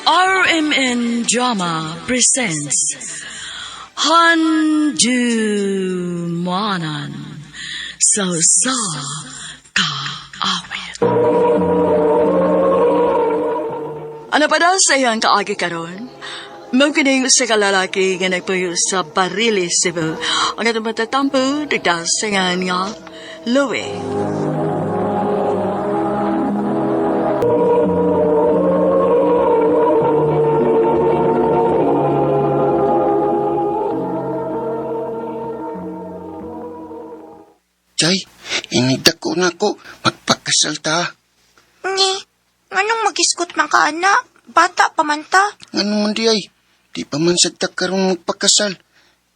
RMN Drama presents Handumanan Sa Kaawit. Ano pa daw sa iyang kaagi karon? Magkinig sa kalalaki nga nagpuyo sa Barili, Cebu. Ang atong matatampo, dagdasangan nga, Louie. Chay, inigdako na ko. Magpakasal ta. Ni, nganong magiskot man ka, anak? Bata pa man ta. Ngano man di ay? Di pa man sagdak karong magpakasal.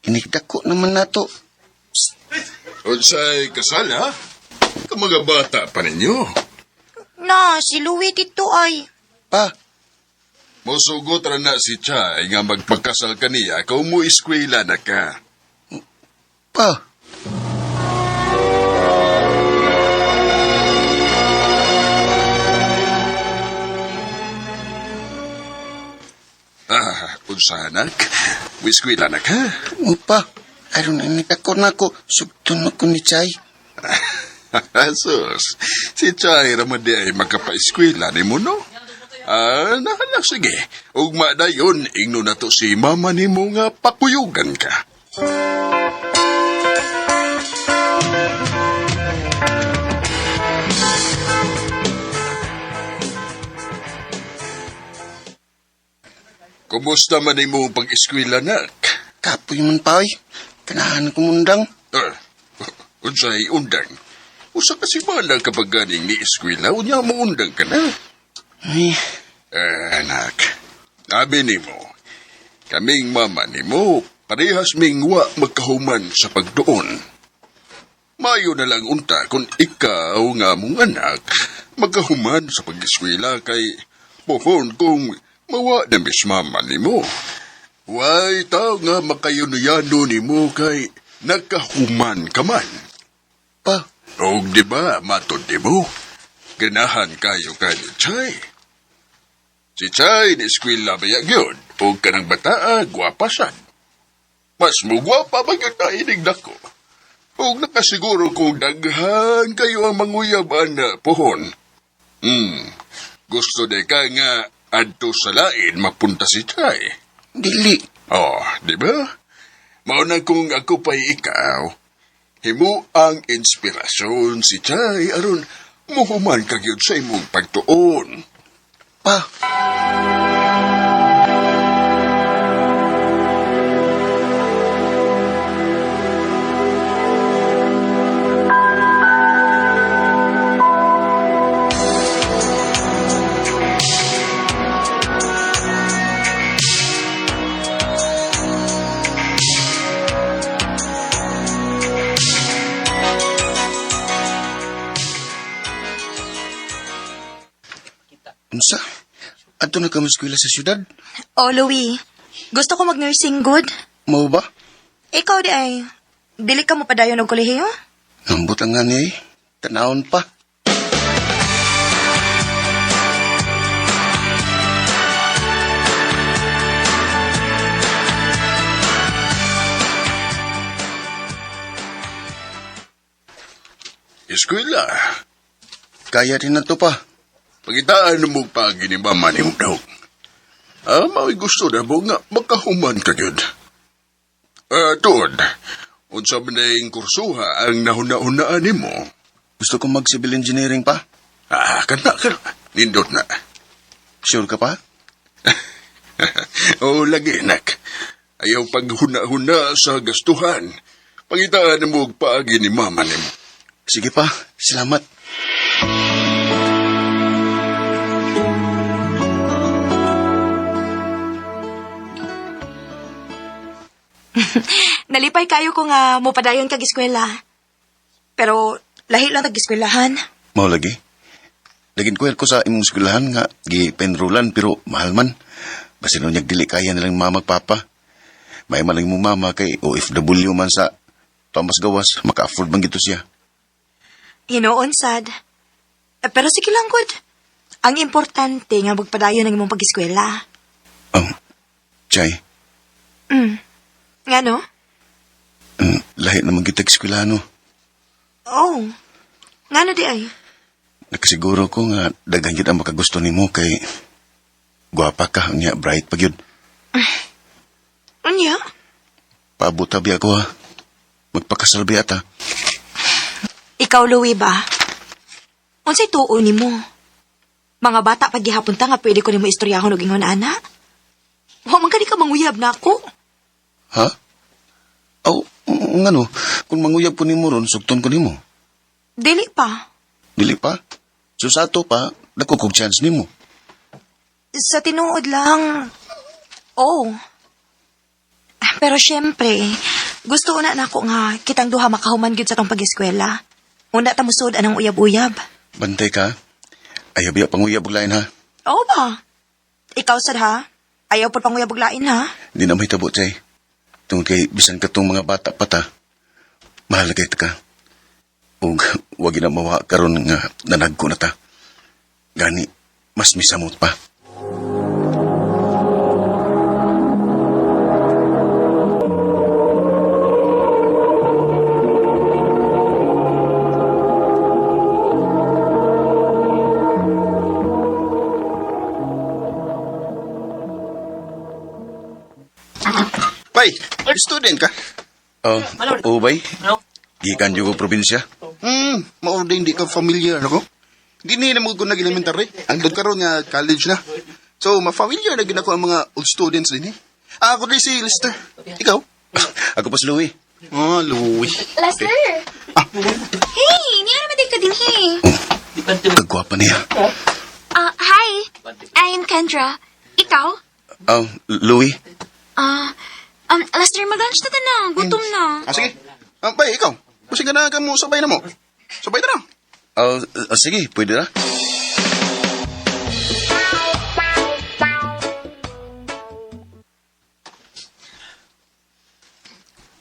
Inigdako naman nato. Unsay kasal, ha? Ka mga bata pa ninyo. Na, si Louie dito ay. Pa, Musugot ra na si Chay nga magpagkasal kaniya kung mo eskwela na ka. pa. Unsa anak? Mo eskwela na ka? Pa, aron inigdako na ko. Sugton ako ni Chay. Sus, si Chay ramadi ay magkapa-eskwela ni mo, no? Nakalak, sige. Ugma na yun, ingno na to si mama ni mo nga pakuyugan ka. Kumusta man ni mo pag-eskwela, nak? Kapoy man pa ay. Kanahan ko mundang. Unsay undang? Usa kasi man kapag ganing ni eskwela, unya mo undang ka na. Ay, Anak, sabi ni mo, kaming mama ni mo, parehas mingwa magkahuman sa pagdoon. Mayo na lang unta kung ikaw nga mong anak, magkahuman sa pag-eskwela kay pohon kung mawa na mis mama ni mo. Way tao nga makayunuyano ni mo kay nagkahuman ka man. pa. O di ba, matod di mo? Ganahan kayo ni Chay. Si Chay ni eskwela bayag yun. O kanang bataa, gwapasan. Mas mo gwapa ba yun na inigdako? O nakasiguro kung daghan kayo ang manguyaban na pohon. Gusto de ka nga adto sa lain mapunta si Chay. Dili. Oh, di ba? Mauna kung ako pa'y ikaw, himo ang inspirasyon si Chay aron muhuman kag yun sa imong pagtuon. Pa. Unsa? Ato na ka eskwela sa syudad? Oh, Louie, gusto ko mag-nursing good. Mao ba? Ikaw di ay, dili ka mo padayon og kolehiyo? Nambot ang nga niya eh. Tanawon pa. Eskwela, Kaya rin na to pa. pagitaan mo pagi ni mama ni mo daw. Mao'y gusto na mo nga makahuman ka yun. Tuod, unsa man na yung kursuha ang nahuna-hunaan ni mo. Gusto ko mag-civil engineering pa. Kana, nindot na. Sure ka pa? O lagi, nak. Ayaw paghuna-huna sa gastuhan. Pangitaan mo paagi ni mama ni mo. Sige pa. Salamat. Nalipay kayo ko nga mo padayon kag eskwela. Pero lahi lang tag-eskwelahan. Mao lagi. Lagin ko sa imong eskwelahan nga gi-penrolan pero mahal man. Basin unyag dili kaya nilang mama papa. May maling mo mama kay OFW man sa Thomas Gawas, maka-afford man gito siya. Hinoon sad. Pero sige lang, good. Ang importante nga magpadayon ng imong pag-eskwela. Oh, Chay, Nga no? lahi naman kita eskwelano. Oh. Nga no di ay? Nakasiguro ko nga daghan gid ang makagusto nimo kay gwapa ka niya bright pag yun. Anya? Paabot tabi ako ha. Magpakasalbi ata. Ikaw, Louie ba? Unsay tuo nimo? Mga bata pag gihapon ta nga pwede ko nimo istoryahon og ingon ana? Wa man kani ka manguyab na ako. Ha? Aw, ngano, kung manguyab ko nimo ron, sugton ko nimo. Dili pa. Dili pa? So sa ato pa, dako kog chance nimo. Sa tinuod lang, oh. Pero syempre, gusto una na ako nga kitang duha makahuman gyud sa tong pag-eskwela. Una ta musod anang uyab-uyab. Bantay ka. Ayaw biya panguyab og lain ha. Oo ba? Ikaw sad ha? Ayaw po pang uyab og lain ha? Di na may tabo, Chay. Tungkol kay bisan ka tong mga bata pata. Mahal kay ka. Ug wag na mawa karon nga nanagko na ta. Gani, mas misamot pa. Bay, student ka? Oo bay? Gikan yung probinsya. Maorde hindi ka familiar ako. Dini na mo ko nag-elementary. Ang doon karon nga college na. So, ma-familiar na ginako ang mga old students din eh. Ako rin si Lester. Ikaw? Ako pa si Louie. Louie. Lester! Hey, niya naman din ka din, hey. Kagwapa niya. Hi. I'm Kendra. Ikaw? Louie? Lester, mag-lunch na na. Gutom na. Sige. Bay, ikaw. Kasi na ka mo, sabay na mo. Sabay na. Sige, pwede na.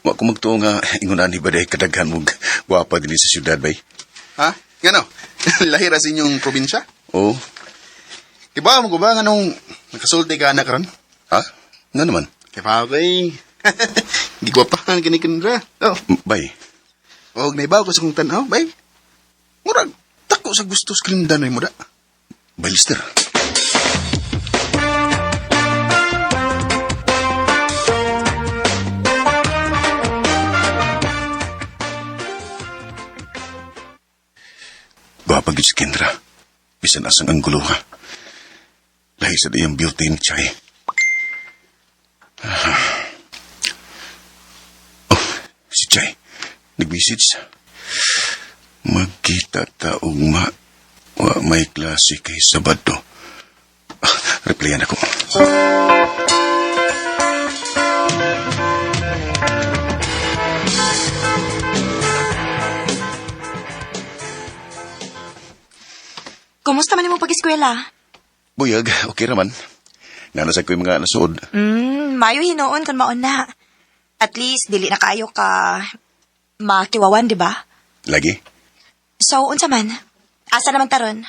Wa ko magtuo nga ingunan ni baday kadaghan mong gwapa din sa syudad bay. Ha? Gano? Lahira sa inyong probinsya? Oo. Diba mo ko ba nga nung nakasulti ka na karon? Ha? Nga naman. Diba bay? Di ko pa kinikindra. Oh. Bay. Og naibaw ko sa kong tanaw, bay. Murag, tako sa gusto sa kalindanoy mo da. Bay, Lister. Gwapa gid si Kendra. Bisan asang ang gulo ha. Lahi sa diyang beauty ni Chay. Si Chay. Nag-message. Magkita ta ugma. Wa may klase kay Sabado. Replyan ako. Kumusta man imong pag-eskwela? Buyag, okay raman. Nanasag ko yung mga nasuod. Mayo hinoon kung maon na. At least, dili na kayo ka makiwawan, di ba? Lagi? So, unsa man? Asa naman taron?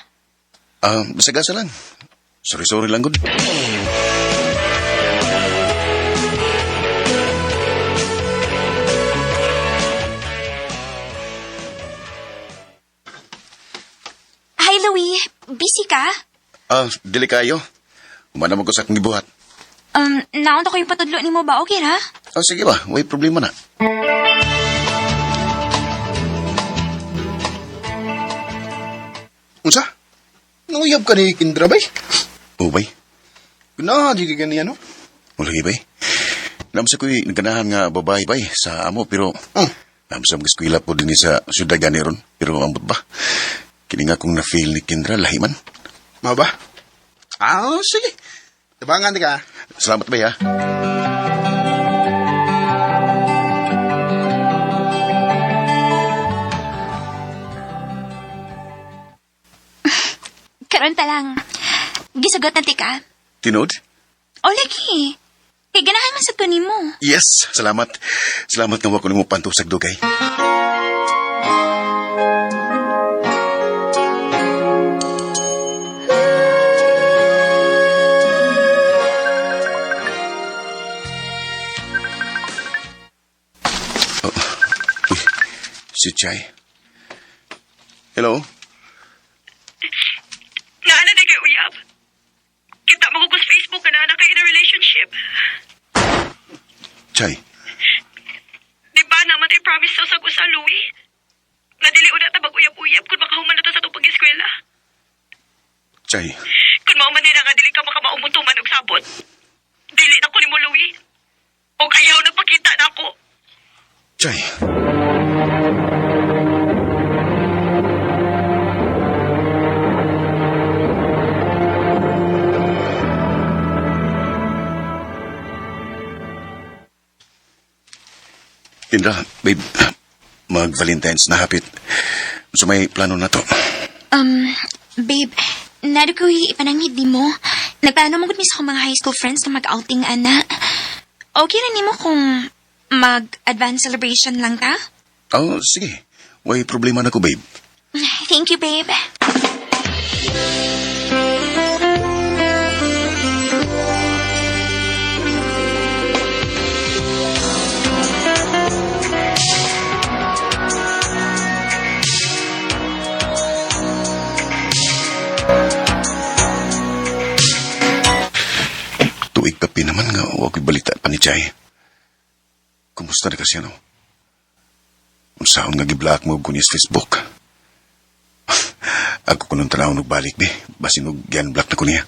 Basagasa lang. Sorry lang, good. Hi, Louie. Busy ka? Dili kayo. Umana mo ko sa akong gibuhat. Naunta ko yung patudlo ni mo ba? Okay ra? Sige ba, may problema na. Unsa? Nanguyab ka ni Kindra, bay? Oo, bay. Guna, di ka ganyan, no? Ulagi, bay. Namsa ko'y naganahan nga babae, bay, sa amo, pero... Namsa mag-eskwila po din sa syudad gani ron. Pero ambot ba? Kini nga kung na-feel ni Kendra, lahi man. Mga ba? Sige. Tabangan ka. Salamat, bay, ha? Karon ta lang. Gisugot na ti ka. Tinod? O, lagi. Kay ganahan man sa tunin mo. Yes, salamat. Salamat nga wako nimo pantusag dugay. Si Chay. Hello? Nga na kay uyab. Kita mo ko sa Facebook na kayo in a relationship. Chay, Di ba naman tayo promise sa ko sa Louie? Nga dili una ta uyab-uyab kung makahuman na to sa itong pag-eskwela. Chay, Kung mauman nila nga dili ka makamaumutuman og sabot. Dili na ko ni mo Louie. O ayaw na pakita na ako. Chay. Indra, babe, mag-Valentine's na hapit. So may plano na to. Babe, nado ko ipanangid di mo. Nagplano mo gud mi sa akong mga high school friends na mag-outing, ana. Okay na nimo kung mag-advance celebration lang ta? Oh, sige. Way problema na ko, babe. Thank you, babe. Tuig kapi naman nga, huwag balita pa ni Chay. Kumusta na kasi ano? Unsahon nga giblock mo kunya sa Facebook. Ako kunong tanaw nagbalik be, basin og gian-block na ko niya.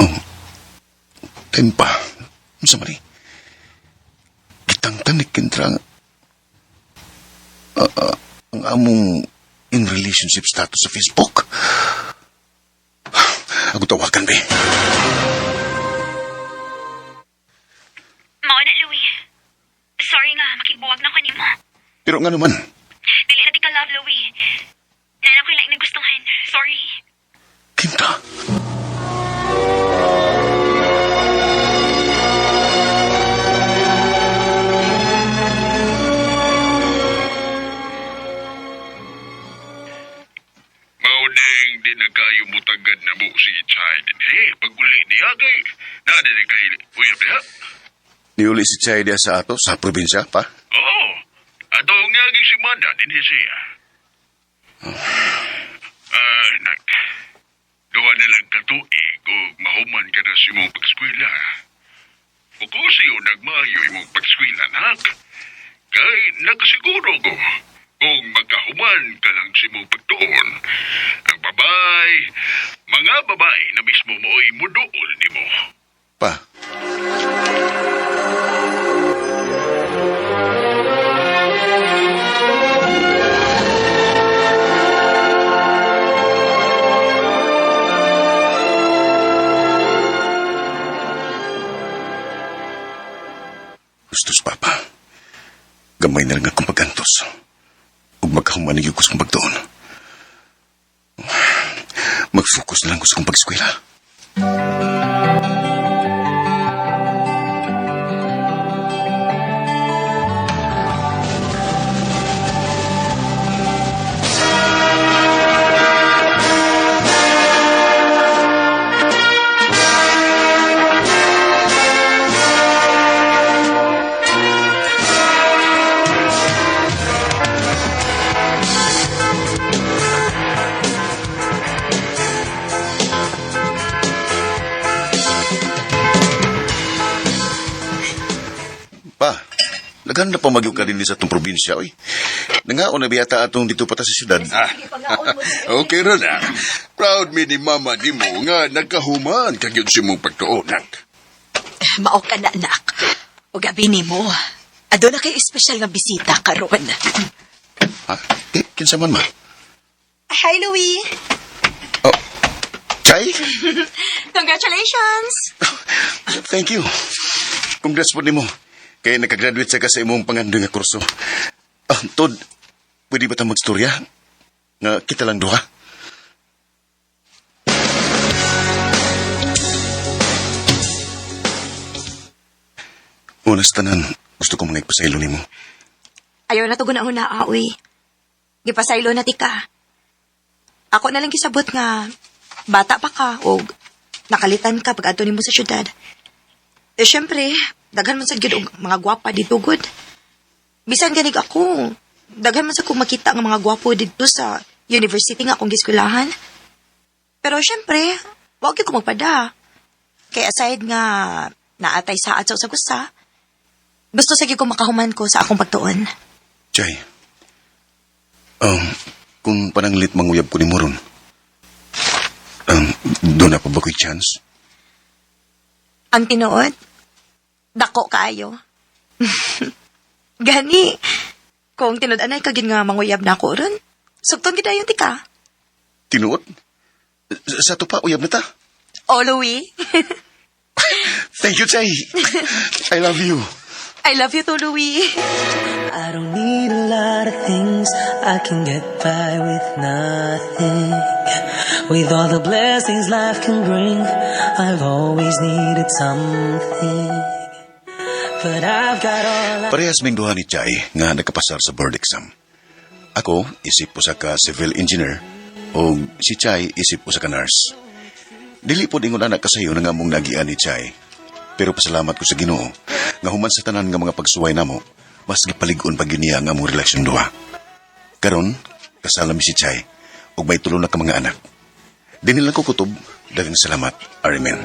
Oh, time pa. Unsa man ni? Kitangtan ni Kintra ang among in relationship status sa Facebook. Ako tawagan be. Mao na Louie. Sorry nga, makigbuwag na ko nimo. Pero nga naman, Dili na di ka love Louie. Nana ko lang nagustuhan. Sorry. Kinta. Mauding di na kayo mutagad na mo si Chay din. Pag-uli niya kay, nada na kayo. Uyab niya? Niuli si Chay dia sa ato sa probinsya pa. Oo. Ato nga si Manda din siya. Nak. Duwa na lang katuig o mahuman ka na si mong pagskwila. O kung siyo nagmayo imong pagskwila, nak. Kay nakasiguro ko. Kung magkahuman ka lang si mong pagtuon, ang mga babae na mismo mo ay muduol ni mo. Pa. Gustos, Papa. Gamay na lang akong pagkantos. Huwag magkahumanig ko sa kong pagdoon. Mag-focus na lang ko sa kong pag-eskwela. Pa, naganda pa magyo ka din sa itong probinsya, oy. Nangaon na biyata atong dito pata sa syudad. Okay ra na. Proud mi ni mama ni mo nga nagkahuman kagyud si mong pagtuon, nak. Mao ka na, anak. O gabi ni mo. Ado na kay espesyal nga bisita karon. Ha? Kinsa man ma? Hi, Louie. Oh, Chay? Congratulations! Thank you. Congrats po ni mo. Kaya nakagraduate sa ka sa imong pangandoy nga kurso. Tod, pwede ba tayo magstorya? Nga kita lang duha? Unas tanan, gusto ko mga ipasaylo ni mo. Ayaw na to guna-una, aoy. Gipasaylo na ti ka. Ako na lang kisabot nga bata pa ka o nakalitan ka pag adto nimo sa syudad. Syempre, daghan man sad gyud og mga gwapa dito gud. Bisan ganig ako. Daghan man sa kong makita ng mga gwapo dito sa university nga akong giskwelahan. Pero syempre, wag ko magpada. Kaya aside nga naatay sa at sa gusa, gusto sige ko makahuman ko sa akong pagtuon. Chay, kung pananglit manguyab ko ni Moron, doon na pa ba ko'y chance? Ang tinuod, dako kaayo. Gani, kung tinud-anay ka gin nga manguyab na ako ron, sugton gid ayon ti ka. Tinuot? Sa to pa, uyab na ta. Oh, Louie. Thank you, Chay. I love you. I love you too, Louie. I don't need a lot of things. I can get by with nothing. With all the blessings life can bring, I've always needed something. But I've got all I... Parehas ming duha ni Chay nga nagkapasar sa board exam. Ako, isip po sa ka civil engineer, o si Chay isip po sa ka nurse. Dili po dingon anak kasayo na nga mong nagian ni Chay. Pero pasalamat ko sa Ginoo nga human sa tanan nga mga pagsuway namo, mas gipalig-on pag niya nga among relasyon duha. Karon, kasala mi si Chay ug may tulo na ka mga anak. Dinilang ko kutob, daghang salamat. Amen.